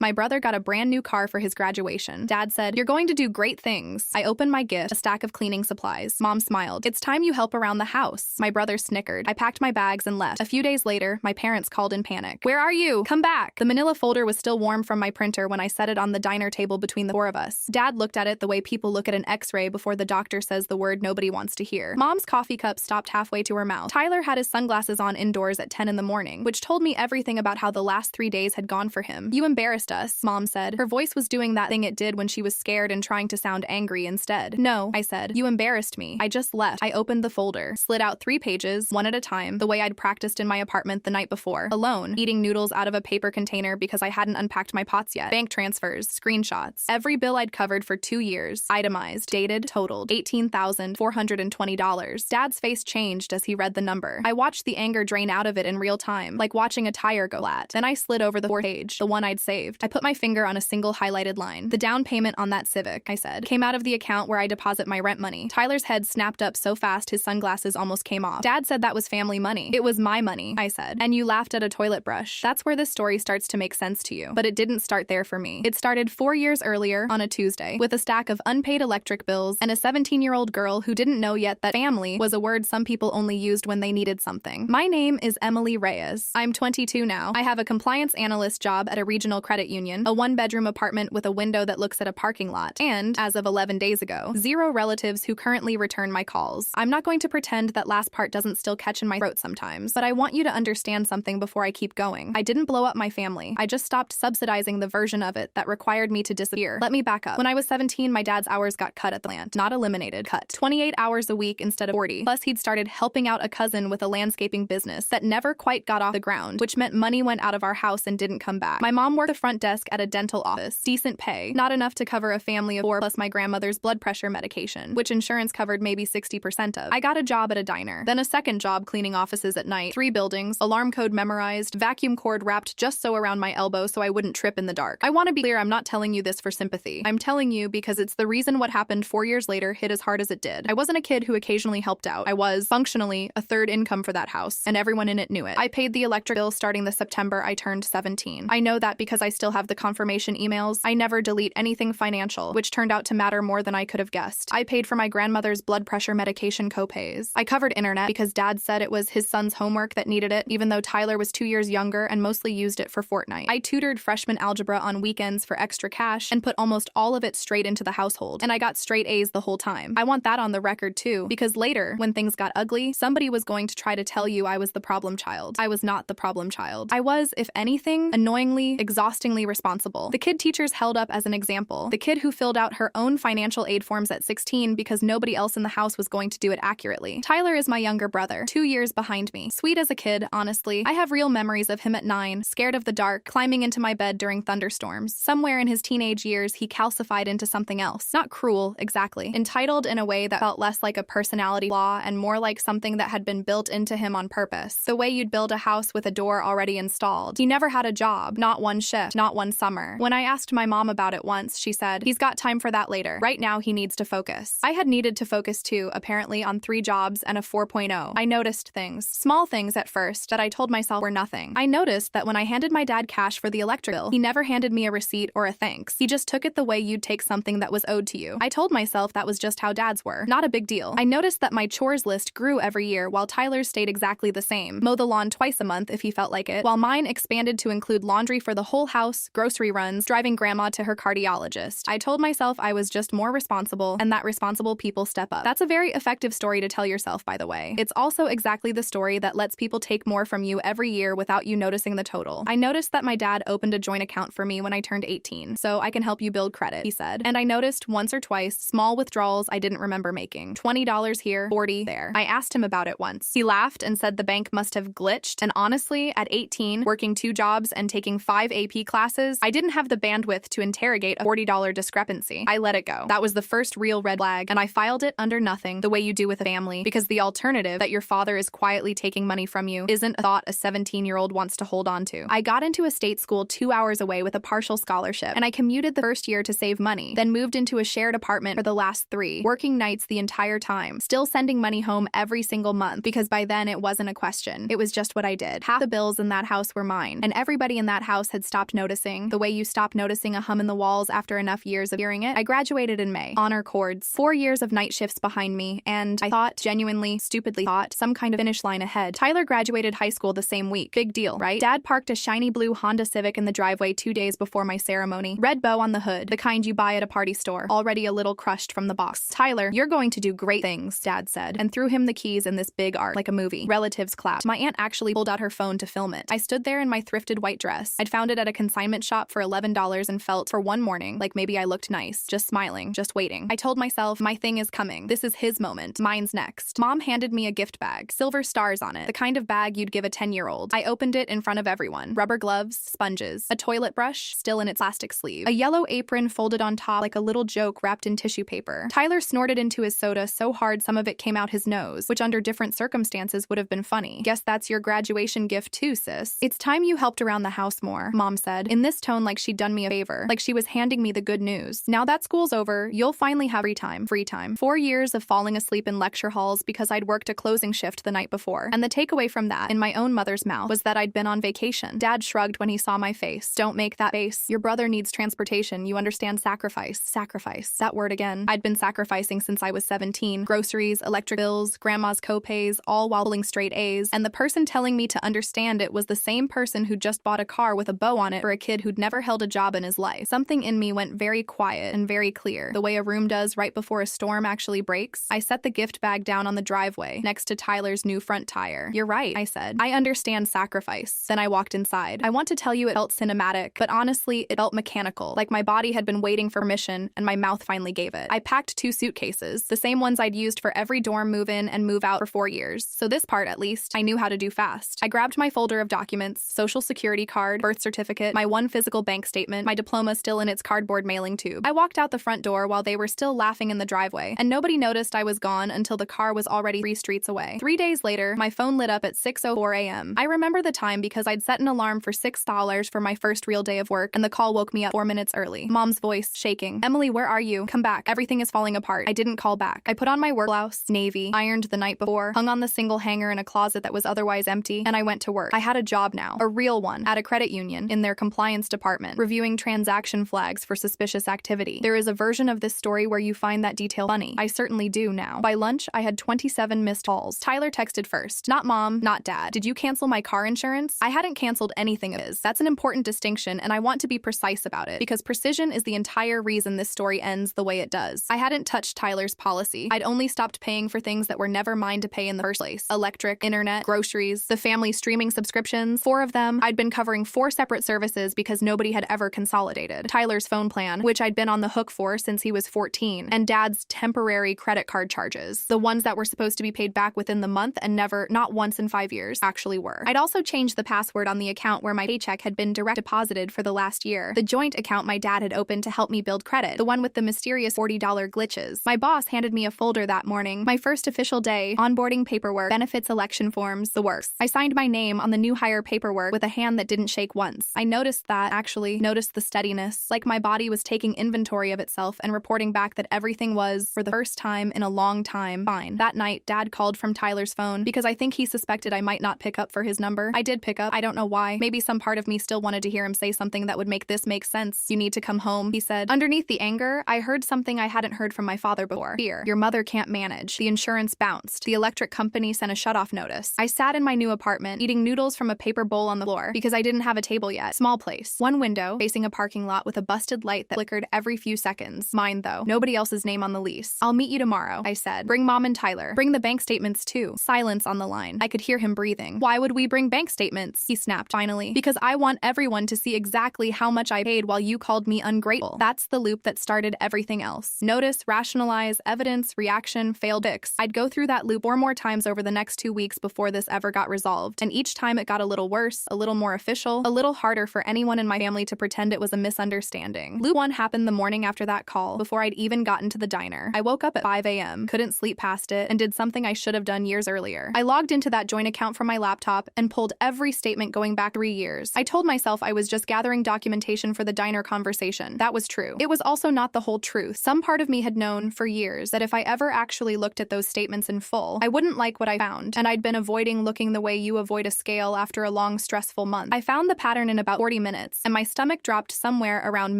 My brother got a brand new car for his graduation. Dad said, "You're going to do great things." I opened my gift, a stack of cleaning supplies. Mom smiled. "It's time you help around the house." My brother snickered. I packed my bags and left. A few days later, my parents called in panic. "Where are you? Come back." The manila folder was still warm from my printer when I set it on the diner table between the four of us. Dad looked at it the way people look at an x-ray before the doctor says the word nobody wants to hear. Mom's coffee cup stopped halfway to her mouth. Tyler had his sunglasses on indoors at 10 in the morning, which told me everything about how the last 3 days had gone for him. "You embarrassed us," Mom said. Her voice was doing that thing it did when she was scared and trying to sound angry instead. "No," I said. "You embarrassed me. I just left." I opened the folder, slid out 3 pages, one at a time, the way I'd practiced in my apartment the night before, alone, eating noodles out of a paper container because I hadn't unpacked my pots yet. Bank transfers, screenshots, every bill I'd covered for 2 years, itemized, dated, totaled, $18,420. Dad's face changed as he read the number. I watched the anger drain out of it in real time, like watching a tire go flat. Then I slid over the 4th page, the one I'd saved. I put my finger on a single highlighted line. "The down payment on that Civic," I said, "came out of the account where I deposit my rent money." Tyler's head snapped up so fast his sunglasses almost came off. "Dad said that was family money." "It was my money," I said. "And you laughed at a toilet brush." That's where this story starts to make sense to you. But it didn't start there for me. It started 4 years earlier, on a Tuesday, with a stack of unpaid electric bills and a 17-year-old girl who didn't know yet that family was a word some people only used when they needed something. My name is Emily Reyes. I'm 22 now. I have a compliance analyst job at a regional credit union, a 1-bedroom apartment with a window that looks at a parking lot, and, as of 11 days ago, 0 relatives who currently return my calls. I'm not going to pretend that last part doesn't still catch in my throat sometimes, but I want you to understand something before I keep going. I didn't blow up my family. I just stopped subsidizing the version of it that required me to disappear. Let me back up. When I was 17, my dad's hours got cut at the plant. Not eliminated, cut. 28 hours a week instead of 40. Plus, he'd started helping out a cousin with a landscaping business that never quite got off the ground, which meant money went out of our house and didn't come back. My mom worked the front desk at a dental office. Decent pay. Not enough to cover a family of 4 plus my grandmother's blood pressure medication, which insurance covered maybe 60% of. I got a job at a diner. Then a second job cleaning offices at night. 3 buildings, alarm code memorized, vacuum cord wrapped just so around my elbow so I wouldn't trip in the dark. I want to be clear, I'm not telling you this for sympathy. I'm telling you because it's the reason what happened 4 years later hit as hard as it did. I wasn't a kid who occasionally helped out. I was, functionally, a third income for that house, and everyone in it knew it. I paid the electric bill starting the September I turned 17. I know that because I still have the confirmation emails. I never delete anything financial, which turned out to matter more than I could have guessed. I paid for my grandmother's blood pressure medication copays. I covered internet because Dad said it was his son's homework that needed it, even though Tyler was 2 years younger and mostly used it for Fortnite. I tutored freshman algebra on weekends for extra cash and put almost all of it straight into the household, and I got straight A's the whole time. I want that on the record too, because later, when things got ugly, somebody was going to try to tell you I was the problem child. I was not the problem child. I was, if anything, annoyingly, exhaustingly responsible. The kid teachers held up as an example. The kid who filled out her own financial aid forms at 16 because nobody else in the house was going to do it accurately. Tyler is my younger brother, 2 years behind me. Sweet as a kid, honestly. I have real memories of him at 9, scared of the dark, climbing into my bed during thunderstorms. Somewhere in his teenage years, he calcified into something else. Not cruel, exactly. Entitled in a way that felt less like a personality flaw and more like something that had been built into him on purpose. The way you'd build a house with a door already installed. He never had a job, not one shift, not one summer. When I asked my mom about it once, she said, "He's got time for that later. Right now, he needs to focus." I had needed to focus too, apparently, on 3 jobs and a 4.0. I noticed things. Small things at first that I told myself were nothing. I noticed that when I handed my dad cash for the electric bill, he never handed me a receipt or a thanks. He just took it the way you'd take something that was owed to you. I told myself that was just how dads were. Not a big deal. I noticed that my chores list grew every year while Tyler's stayed exactly the same. Mow the lawn twice a month if he felt like it, while mine expanded to include laundry for the whole house, grocery runs, driving grandma to her cardiologist. I told myself I was just more responsible and that responsible people step up. That's a very effective story to tell yourself, by the way. It's also exactly the story that lets people take more from you every year without you noticing the total. I noticed that my dad opened a joint account for me when I turned 18, so I can help you build credit, he said. And I noticed once or twice small withdrawals I didn't remember making. $20 here, $40 there. I asked him about it once. He laughed and said the bank must have glitched, and honestly, at 18, working 2 jobs and taking 5 AP classes, I didn't have the bandwidth to interrogate a $40 discrepancy. I let it go. That was the first real red flag, and I filed it under nothing, the way you do with a family, because the alternative, that your father is quietly taking money from you, isn't a thought a 17-year-old wants to hold on to. I got into a state school 2 hours away with a partial scholarship, and I commuted the first year to save money, then moved into a shared apartment for the last 3, working nights the entire time, still sending money home every single month, because by then it wasn't a question. It was just what I did. Half the bills in that house were mine, and everybody in that house had stopped noticing noticing, the way you stop noticing a hum in the walls after enough years of hearing it. I graduated in May. Honor cords. 4 years of night shifts behind me, and I thought, genuinely, stupidly thought, some kind of finish line ahead. Tyler graduated high school the same week. Big deal, right? Dad parked a shiny blue Honda Civic in the driveway 2 days before my ceremony. Red bow on the hood, the kind you buy at a party store, already a little crushed from the box. Tyler, you're going to do great things, Dad said, and threw him the keys in this big arc, like a movie. Relatives clapped. My aunt actually pulled out her phone to film it. I stood there in my thrifted white dress. I'd found it at a consignment shop for $11 and felt, for one morning, like maybe I looked nice. Just smiling, just waiting. I told myself, my thing is coming. This is his moment. Mine's next. Mom handed me a gift bag. Silver stars on it. The kind of bag you'd give a 10-year-old. I opened it in front of everyone. Rubber gloves, sponges, a toilet brush, still in its plastic sleeve, a yellow apron folded on top like a little joke wrapped in tissue paper. Tyler snorted into his soda so hard some of it came out his nose, which under different circumstances would have been funny. Guess that's your graduation gift too, sis. It's time you helped around the house more, Mom said, in this tone like she'd done me a favor, like she was handing me the good news. Now that school's over, you'll finally have free time. 4 years of falling asleep in lecture halls because I'd worked a closing shift the night before. And the takeaway from that, in my own mother's mouth, was that I'd been on vacation. Dad shrugged when he saw my face. Don't make that face. Your brother needs transportation. You understand sacrifice. Sacrifice. That word again. I'd been sacrificing since I was 17. Groceries, electric bills, grandma's co-pays, all while pulling straight A's. And the person telling me to understand it was the same person who just bought a car with a bow on it for a kid who'd never held a job in his life. Something in me went very quiet and very clear, the way a room does right before a storm actually breaks. I set the gift bag down on the driveway, next to Tyler's new front tire. You're right, I said. I understand sacrifice. Then I walked inside. I want to tell you it felt cinematic, but honestly, it felt mechanical, like my body had been waiting for permission and my mouth finally gave it. I packed 2 suitcases, the same ones I'd used for every dorm move-in and move-out for 4 years. So this part, at least, I knew how to do fast. I grabbed my folder of documents, social security card, birth certificate, my one physical bank statement, my diploma still in its cardboard mailing tube. I walked out the front door while they were still laughing in the driveway, and nobody noticed I was gone until the car was already 3 streets away. 3 days later, my phone lit up at 6:04 a.m. I remember the time because I'd set an alarm for $6 for my first real day of work, and the call woke me up 4 minutes early. Mom's voice, shaking. Emily, where are you? Come back. Everything is falling apart. I didn't call back. I put on my work blouse, navy, ironed the night before, hung on the single hanger in a closet that was otherwise empty, and I went to work. I had a job now, a real one, at a credit union, in their compliance department, reviewing transaction flags for suspicious activity. There is a version of this story where you find that detail funny. I certainly do now. By lunch, I had 27 missed calls. Tyler texted first. Not Mom, not Dad. Did you cancel my car insurance? I hadn't canceled anything of his. That's an important distinction, and I want to be precise about it, because precision is the entire reason this story ends the way it does. I hadn't touched Tyler's policy. I'd only stopped paying for things that were never mine to pay in the first place. Electric, internet, groceries, the family streaming subscriptions. 4 of them. I'd been covering 4 separate services because nobody had ever consolidated. Tyler's phone plan, which I'd been on the hook for since he was 14, and Dad's temporary credit card charges. The ones that were supposed to be paid back within the month and never, not once in 5 years, actually were. I'd also changed the password on the account where my paycheck had been direct deposited for the last year. The joint account my dad had opened to help me build credit. The one with the mysterious $40 glitches. My boss handed me a folder that morning. My first official day. Onboarding paperwork, benefits election forms, the works. I signed my name on the new hire paperwork with a hand that didn't shake once. I noticed the steadiness, like my body was taking inventory of itself and reporting back that everything was, for the first time in a long time, fine. That night, Dad called from Tyler's phone because I think he suspected I might not pick up for his number. I did pick up. I don't know why. Maybe some part of me still wanted to hear him say something that would make this make sense. You need to come home, he said. Underneath the anger, I heard something I hadn't heard from my father before. Fear. Your mother can't manage. The insurance bounced. The electric company sent a shutoff notice. I sat in my new apartment, eating noodles from a paper bowl on the floor because I didn't have a table yet. Small place. One window, facing a parking lot with a busted light that flickered every few seconds. Mine, though. Nobody else's name on the lease. I'll meet you tomorrow, I said. Bring Mom and Tyler. Bring the bank statements, too. Silence on the line. I could hear him breathing. Why would we bring bank statements? He snapped finally. Because I want everyone to see exactly how much I paid while you called me ungrateful. That's the loop that started everything else. Notice, rationalize, evidence, reaction, failed, fix. I'd go through that loop 4 more times over the next 2 weeks before this ever got resolved. And each time it got a little worse, a little more official, a little harder for anyone in my family to pretend it was a misunderstanding. Loop 1 happened the morning after that call, before I'd even gotten to the diner. I woke up at 5 a.m., couldn't sleep past it, and did something I should have done years earlier. I logged into that joint account from my laptop and pulled every statement going back 3 years. I told myself I was just gathering documentation for the diner conversation. That was true. It was also not the whole truth. Some part of me had known for years that if I ever actually looked at those statements in full, I wouldn't like what I found, and I'd been avoiding looking the way you avoid a scale after a long, stressful month. I found the pattern in about 40 30 minutes, and my stomach dropped somewhere around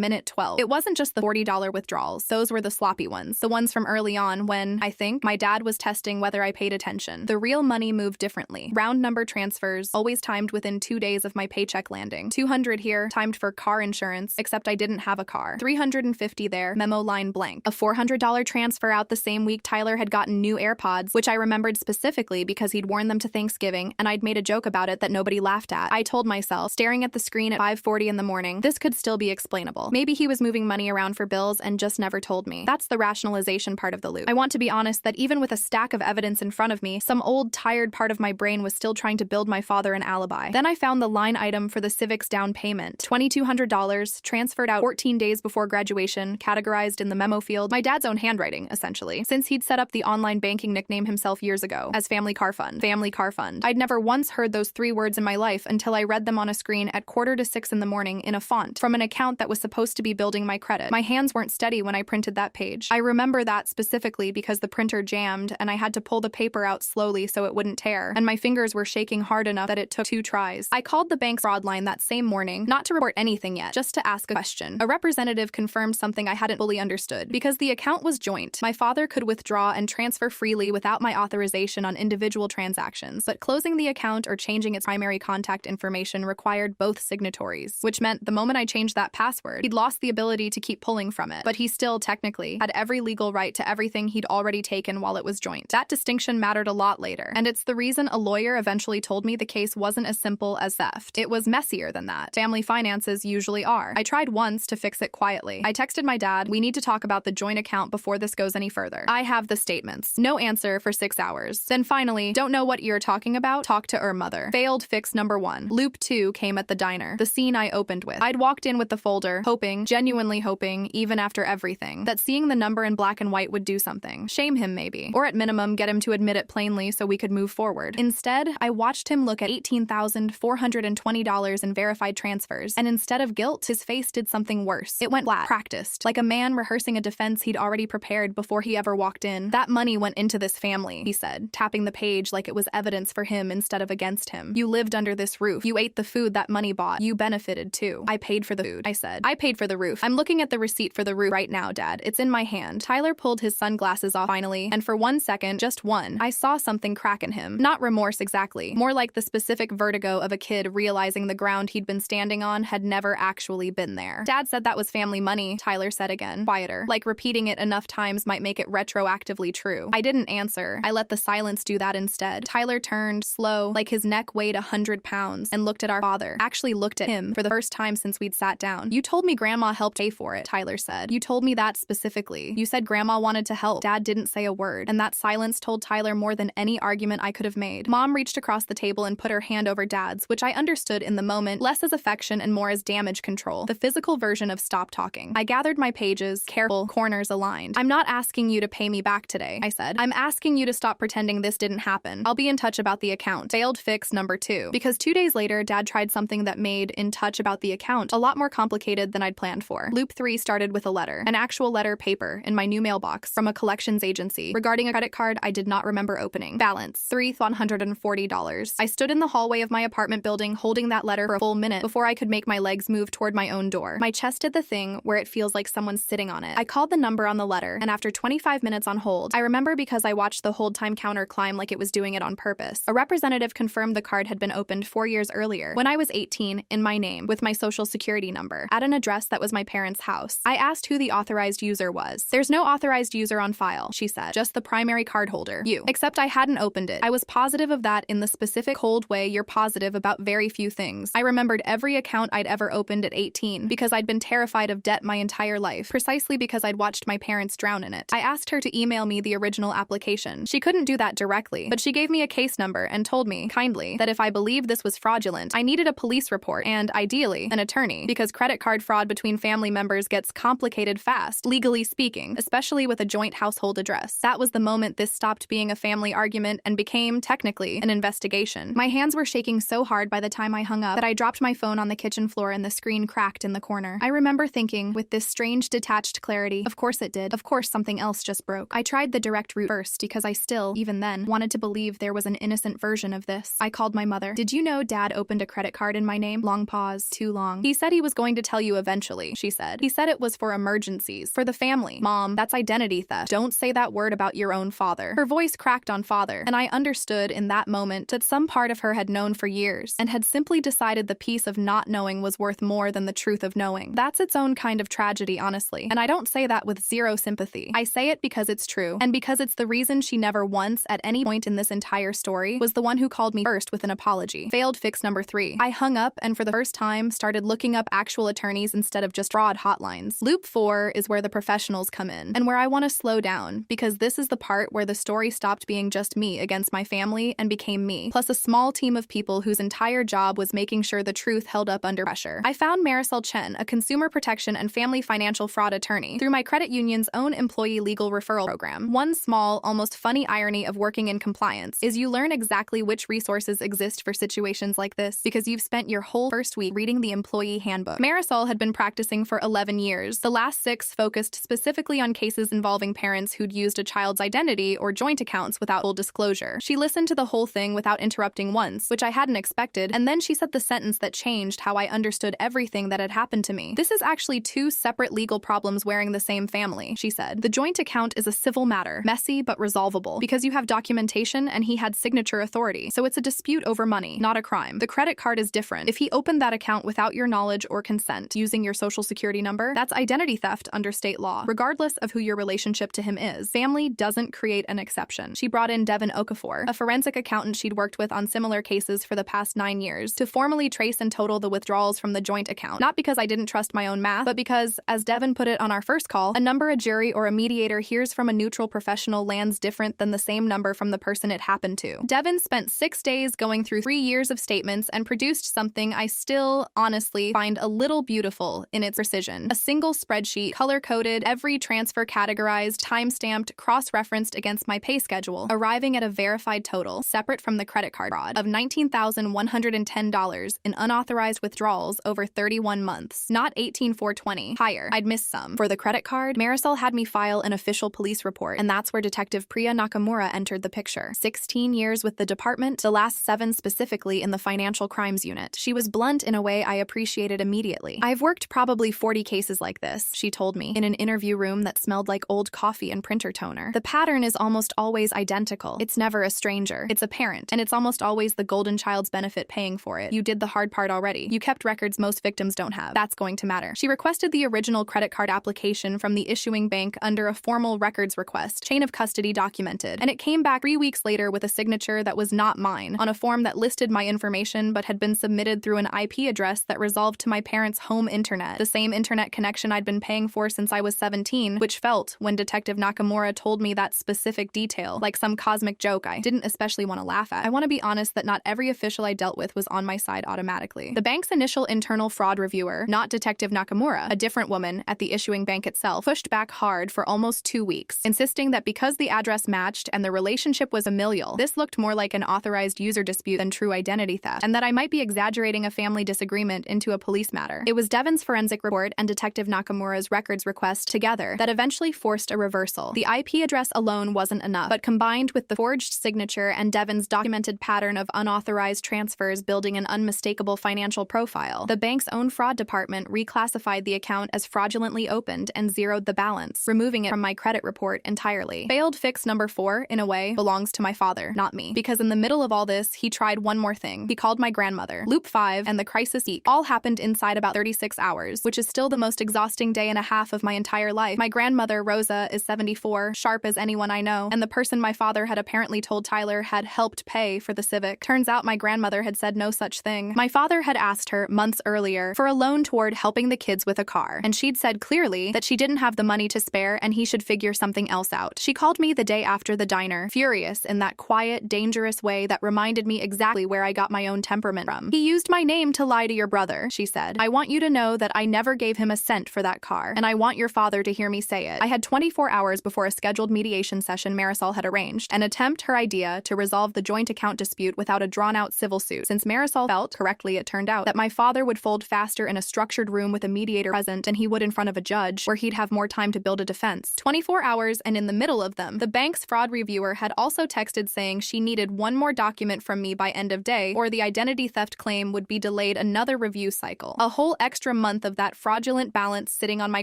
minute 12. It wasn't just the $40 withdrawals. Those were the sloppy ones. The ones from early on when, I think, my dad was testing whether I paid attention. The real money moved differently. Round number transfers, always timed within 2 days of my paycheck landing. 200 here, timed for car insurance, except I didn't have a car. 350 there, memo line blank. A $400 transfer out the same week Tyler had gotten new AirPods, which I remembered specifically because he'd worn them to Thanksgiving, and I'd made a joke about it that nobody laughed at. I told myself, staring at the screen at 5:40 in the morning, this could still be explainable. Maybe he was moving money around for bills and just never told me. That's the rationalization part of the loop. I want to be honest that even with a stack of evidence in front of me, some old, tired part of my brain was still trying to build my father an alibi. Then I found the line item for the Civic's down payment. $2,200, transferred out 14 days before graduation, categorized in the memo field, my dad's own handwriting, essentially, since he'd set up the online banking nickname himself years ago as Family Car Fund. Family Car Fund. I'd never once heard those 3 words in my life until I read them on a screen at 5:45 in the morning in a font from an account that was supposed to be building my credit. My hands weren't steady when I printed that page. I remember that specifically because the printer jammed and I had to pull the paper out slowly so it wouldn't tear, and my fingers were shaking hard enough that it took 2 tries. I called the bank's fraud line that same morning, not to report anything yet, just to ask a question. A representative confirmed something I hadn't fully understood. Because the account was joint, my father could withdraw and transfer freely without my authorization on individual transactions, but closing the account or changing its primary contact information required both signatories, which meant the moment I changed that password, he'd lost the ability to keep pulling from it, but he still, technically, had every legal right to everything he'd already taken while it was joint. That distinction mattered a lot later, and it's the reason a lawyer eventually told me the case wasn't as simple as theft. It was messier than that. Family finances usually are. I tried once to fix it quietly. I texted my dad, we need to talk about the joint account before this goes any further. I have the statements. No answer for 6 hours. Then finally, don't know what you're talking about? Talk to her mother. Failed fix number 1. Loop 2 came at the diner. The scene I opened with. I'd walked in with the folder, hoping, genuinely hoping, even after everything, that seeing the number in black and white would do something. Shame him maybe. Or at minimum, get him to admit it plainly so we could move forward. Instead, I watched him look at $18,420 in verified transfers, and instead of guilt, his face did something worse. It went flat, practiced, like a man rehearsing a defense he'd already prepared before he ever walked in. That money went into this family, he said, tapping the page like it was evidence for him instead of against him. You lived under this roof. You ate the food that money bought. You benefited too. I paid for the food, I said. I paid for the roof. I'm looking at the receipt for the roof right now, Dad. It's in my hand. Tyler pulled his sunglasses off finally, and for 1 second, just one, I saw something crack in him. Not remorse exactly, more like the specific vertigo of a kid realizing the ground he'd been standing on had never actually been there. Dad said that was family money, Tyler said again, quieter, like repeating it enough times might make it retroactively true. I didn't answer. I let the silence do that instead. Tyler turned, slow, like his neck weighed 100 pounds, and looked at our father. Actually looked at him for the first time since we'd sat down. You told me Grandma helped pay for it, Tyler said. You told me that specifically. You said Grandma wanted to help. Dad didn't say a word, and that silence told Tyler more than any argument I could have made. Mom reached across the table and put her hand over Dad's, which I understood in the moment, less as affection and more as damage control, the physical version of stop talking. I gathered my pages, careful, corners aligned. I'm not asking you to pay me back today, I said. I'm asking you to stop pretending this didn't happen. I'll be in touch about the account. Failed fix number 2. Because 2 days later, Dad tried something that made in touch about the account a lot more complicated than I'd planned for. Loop 3 started with a letter, an actual letter paper in my new mailbox from a collections agency regarding a credit card I did not remember opening. Balance, $340. I stood in the hallway of my apartment building holding that letter for a full minute before I could make my legs move toward my own door. My chest did the thing where it feels like someone's sitting on it. I called the number on the letter, and after 25 minutes on hold, I remember because I watched the hold time counter climb like it was doing it on purpose. A representative confirmed the card had been opened 4 years earlier, when I was 18, in my name, with my social security number, at an address that was my parents' house. I asked who the authorized user was. There's no authorized user on file, she said, just the primary cardholder, you. Except I hadn't opened it. I was positive of that in the specific cold way you're positive about very few things. I remembered every account I'd ever opened at 18 because I'd been terrified of debt my entire life, precisely because I'd watched my parents drown in it. I asked her to email me the original application. She couldn't do that directly, but she gave me a case number and told me, kindly, that if I believed this was fraudulent, I needed a police report and, ideally, an attorney, because credit card fraud between family members gets complicated fast, legally speaking, especially with a joint household address. That was the moment this stopped being a family argument and became, technically, an investigation. My hands were shaking so hard by the time I hung up that I dropped my phone on the kitchen floor and the screen cracked in the corner. I remember thinking, with this strange detached clarity, of course it did. Of course something else just broke. I tried the direct route first because I still, even then, wanted to believe there was an innocent version of this. I called my mother. Did you know Dad opened a credit card in my name? Long pause. Too long. He said he was going to tell you eventually, she said. He said it was for emergencies. For the family. Mom, that's identity theft. Don't say that word about your own father. Her voice cracked on father, and I understood in that moment that some part of her had known for years and had simply decided the peace of not knowing was worth more than the truth of knowing. That's its own kind of tragedy, honestly. And I don't say that with zero sympathy. I say it because it's true, and because it's the reason she never once, at any point in this entire story, was the one who called me first with an apology. Failed fix number 3. I hung up and for the first time started looking up actual attorneys instead of just fraud hotlines. Loop 4 is where the professionals come in, and where I want to slow down, because this is the part where the story stopped being just me against my family and became me, plus a small team of people whose entire job was making sure the truth held up under pressure. I found Marisol Chen, a consumer protection and family financial fraud attorney, through my credit union's own employee legal referral program. One small, almost funny irony of working in compliance is you learn exactly which resources exist for situations like this because you've spent your whole first week reading the employee handbook. Marisol had been practicing for 11 years. The last 6 focused specifically on cases involving parents who'd used a child's identity or joint accounts without full disclosure. She listened to the whole thing without interrupting once, which I hadn't expected, and then she said the sentence that changed how I understood everything that had happened to me. This is actually 2 separate legal problems wearing the same family, she said. The joint account is a civil matter, messy but resolvable, because you have documentation and he had signature authority, so it's a dispute over money, not a crime. The credit card is different. If he opened that account without your knowledge or consent, using your social security number, that's identity theft under state law, regardless of who your relationship to him is. Family doesn't create an exception. She brought in Devin Okafor, a forensic accountant she'd worked with on similar cases for the past 9 years, to formally trace and total the withdrawals from the joint account. Not because I didn't trust my own math, but because, as Devin put it on our first call, a number a jury or a mediator hears from a neutral professional lands different than the same number from the person it happened to. Devin spent 6 days going through 3 years of statements and produced something I still, honestly, find a little beautiful in its precision. A single spreadsheet, color-coded, every transfer categorized, time-stamped, cross-referenced against my pay schedule, arriving at a verified total, separate from the credit card fraud, of $19,110 in unauthorized withdrawals over 31 months, not $18,420. Higher. I'd missed some. For the credit card, Marisol had me file an official police report, and that's where Detective Priya Nakamura entered the picture. 16 years with the department, the last 7 specifically in the financial crimes unit. She was blunt in a way I appreciated immediately. I've worked probably 40 cases like this, she told me, in an interview room that smelled like old coffee and printer toner. The pattern is almost always identical. It's never a stranger. It's a parent, and it's almost always the golden child's benefit paying for it. You did the hard part already. You kept records most victims don't have. That's going to matter. She requested the original credit card application from the issuing bank under a formal records request, chain of custody documented, and it came back 3 weeks later with a signature that was not mine, on a form that listed my information but had been submitted through an IP address that resolved to my parents' home internet, the same internet connection I'd been paying for since I was 17, which felt, when Detective Nakamura told me that specific detail, like some cosmic joke I didn't especially want to laugh at. I want to be honest that not every official I dealt with was on my side automatically. The bank's initial internal fraud reviewer, not Detective Nakamura, a different woman at the issuing bank itself, pushed back hard for almost 2 weeks, insisting that because the address matched and the relationship was familial, this looked more like an authorized user dispute than true identity theft, and that I might be exaggerating a family disagreement into a police matter. It was Devin's forensic report and Detective Nakamura's records request together that eventually forced a reversal. The IP address alone wasn't enough, but combined with the forged signature and Devin's documented pattern of unauthorized transfers building an unmistakable financial profile, the bank's own fraud department reclassified the account as fraudulently opened and zeroed the balance, removing it from my credit report entirely. Failed fix number 4, in a way, belongs to my father, not me, because in the middle of all this, he tried one more thing. He called my grandmother. Loop 5 and the crisis peak all happened inside about 36 hours, which is still the most exhausting day and a half of my entire life. My grandmother, Rosa, is 74, sharp as anyone I know, and the person my father had apparently told Tyler had helped pay for the Civic. Turns out my grandmother had said no such thing. My father had asked her months earlier for a loan toward helping the kids with a car, and she'd said clearly that she didn't have the money to spare and he should figure something else out. She called me the day after the diner, furious in that quiet, dangerous way that reminded me exactly where I got my own temperament from. He used my name to lie to your brother, she said. I want you to know that I never gave him a cent for that car, and I want your father to hear me say it. I had 24 hours before a scheduled mediation session Marisol had arranged, and attempt her idea to resolve the joint account dispute without a drawn-out civil suit, since Marisol felt, correctly it turned out, that my father would fold faster in a structured room with a mediator present than he would in front of a judge, where he'd have more time to build a defense. 24 hours, and in the middle of them, the bank's fraud reviewer had also texted saying she needed one more document from me by end of day, or the identity theft claim would be delayed delayed another review cycle. A whole extra month of that fraudulent balance sitting on my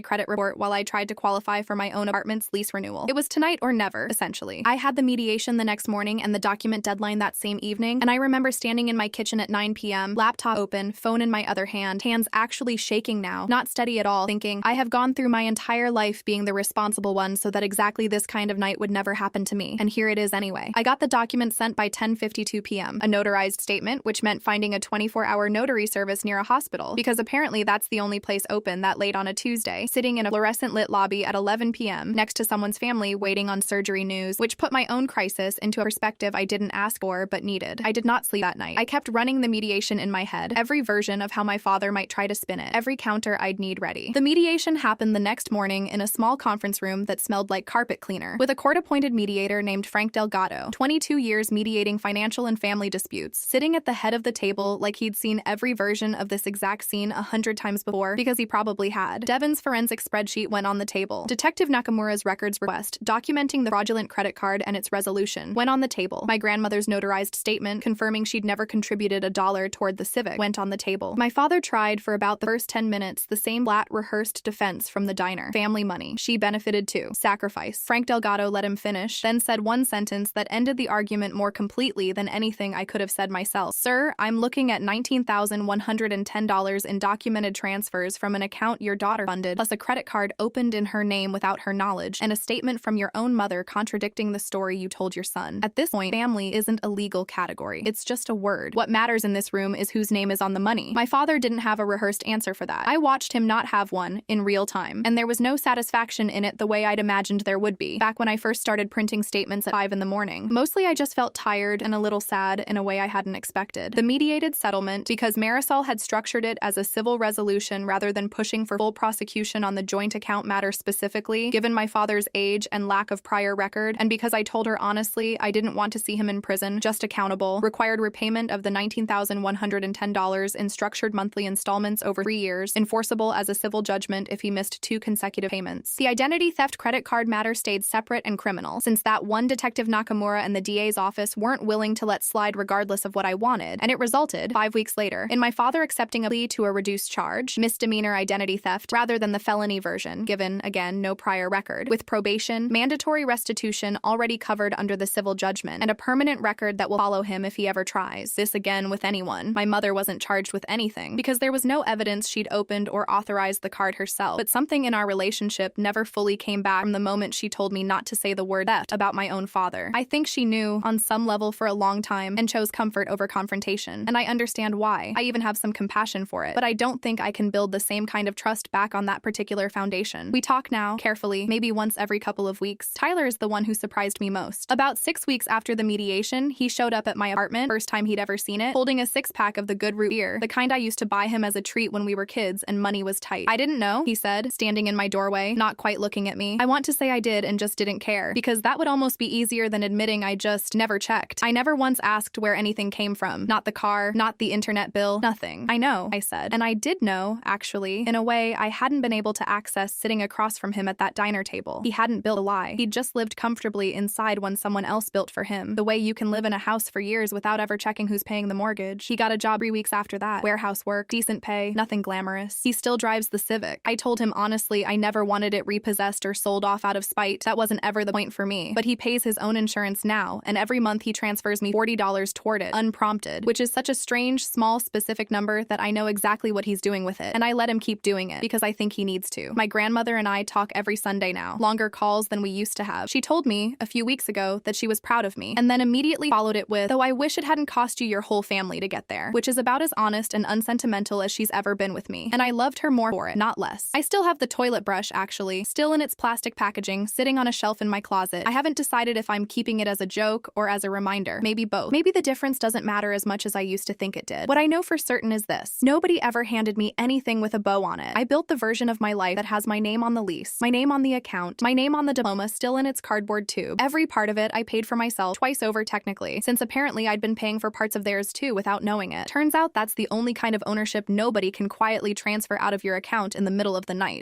credit report while I tried to qualify for my own apartment's lease renewal. It was tonight or never, essentially. I had the mediation the next morning and the document deadline that same evening, and I remember standing in my kitchen at 9 p.m., laptop open, phone in my other hand, hands actually shaking now, not steady at all, thinking, I have gone through my entire life being the responsible one so that exactly this kind of night would never happen to me, and here it is anyway. I got the document sent by 10:52 p.m., a notarized statement, which meant finding a 24-hour notary service near a hospital, because apparently that's the only place open that late on a Tuesday, sitting in a fluorescent-lit lobby at 11 p.m. next to someone's family waiting on surgery news, which put my own crisis into a perspective I didn't ask for but needed. I did not sleep that night. I kept running the mediation in my head, every version of how my father might try to spin it, every counter I'd need ready. The mediation happened the next morning in a small conference room that smelled like carpet cleaner, with a court-appointed mediator named Frank Delgado, 22 years mediating financial and family disputes, sitting at the head of the table like he'd seen every version of this exact scene 100 times before, because he probably had. Devon's forensic spreadsheet went on the table. Detective Nakamura's records request, documenting the fraudulent credit card and its resolution, went on the table. My grandmother's notarized statement, confirming she'd never contributed $1 toward the Civic, went on the table. My father tried for about the first 10 minutes the same flat, rehearsed defense from the diner. Family money. She benefited too. Sacrifice. Frank Delgado let him finish, then said one sentence that ended the argument more completely than anything I could have said myself. Sir, I'm looking at $19,110 in documented transfers from an account your daughter funded, plus a credit card opened in her name without her knowledge, and a statement from your own mother contradicting the story you told your son. At this point, family isn't a legal category. It's just a word. What matters in this room is whose name is on the money. My father didn't have a rehearsed answer for that. I watched him not have one in real time, and there was no satisfaction in it the way I'd imagined there would be back when I first started printing statements at 5 in the morning. Mostly I just felt tired and a little sad in a way I hadn't expected. The mediated settlement, because Marisol had structured it as a civil resolution rather than pushing for full prosecution on the joint account matter specifically, given my father's age and lack of prior record, and because I told her honestly I didn't want to see him in prison, just accountable, required repayment of the $19,110 in structured monthly installments over 3 years, enforceable as a civil judgment if he missed 2 consecutive payments. The identity theft credit card matter stayed separate and criminal, since that one Detective Nakamura and the DA's office weren't willing to let slide regardless of what I wanted, and it resulted, 5 weeks later, in my father accepting a plea to a reduced charge, misdemeanor identity theft, rather than the felony version, given, again, no prior record, with probation, mandatory restitution already covered under the civil judgment, and a permanent record that will follow him if he ever tries. This again with anyone. My mother wasn't charged with anything, because there was no evidence she'd opened or authorized the card herself, but something in our relationship never fully came back from the moment she told me not to say the word theft about my own father. I think she knew, on some level for a long time, and chose comfort over confrontation, and I understand why. I even have some compassion for it, but I don't think I can build the same kind of trust back on that particular foundation. We talk now, carefully, maybe once every couple of weeks. Tyler is the one who surprised me most. About 6 weeks after the mediation, he showed up at my apartment, first time he'd ever seen it, holding a 6-pack of the good root beer, the kind I used to buy him as a treat when we were kids and money was tight. I didn't know, he said, standing in my doorway, not quite looking at me. I want to say I did and just didn't care, because that would almost be easier than admitting I just never checked. I never once asked where anything came from. Not the car, not the internet bill, nothing. I know, I said. And I did know, actually, in a way I hadn't been able to access sitting across from him at that diner table. He hadn't built a lie. He'd just lived comfortably inside one someone else built for him, the way you can live in a house for years without ever checking who's paying the mortgage. He got a job 3 weeks after that. Warehouse work, decent pay, nothing glamorous. He still drives the Civic. I told him honestly I never wanted it repossessed or sold off out of spite. That wasn't ever the point for me. But he pays his own insurance now, and every month he transfers me $40 toward it, unprompted, which is such a strange, small, specific number that I know exactly what he's doing with it, and I let him keep doing it because I think he needs to. My grandmother and I talk every Sunday now, longer calls than we used to have. She told me a few weeks ago that she was proud of me, and then immediately followed it with, "Though I wish it hadn't cost you your whole family to get there," which is about as honest and unsentimental as she's ever been with me, and I loved her more for it, not less. I still have the toilet brush, actually, still in its plastic packaging, sitting on a shelf in my closet. I haven't decided if I'm keeping it as a joke or as a reminder. Maybe both. Maybe the difference doesn't matter as much as I used to think it did. What I know for certain is this: nobody ever handed me anything with a bow on it. I built the version of my life that has my name on the lease, my name on the account, my name on the diploma still in its cardboard tube. Every part of it I paid for myself, twice over technically, since apparently I'd been paying for parts of theirs too without knowing it. Turns out that's the only kind of ownership nobody can quietly transfer out of your account in the middle of the night.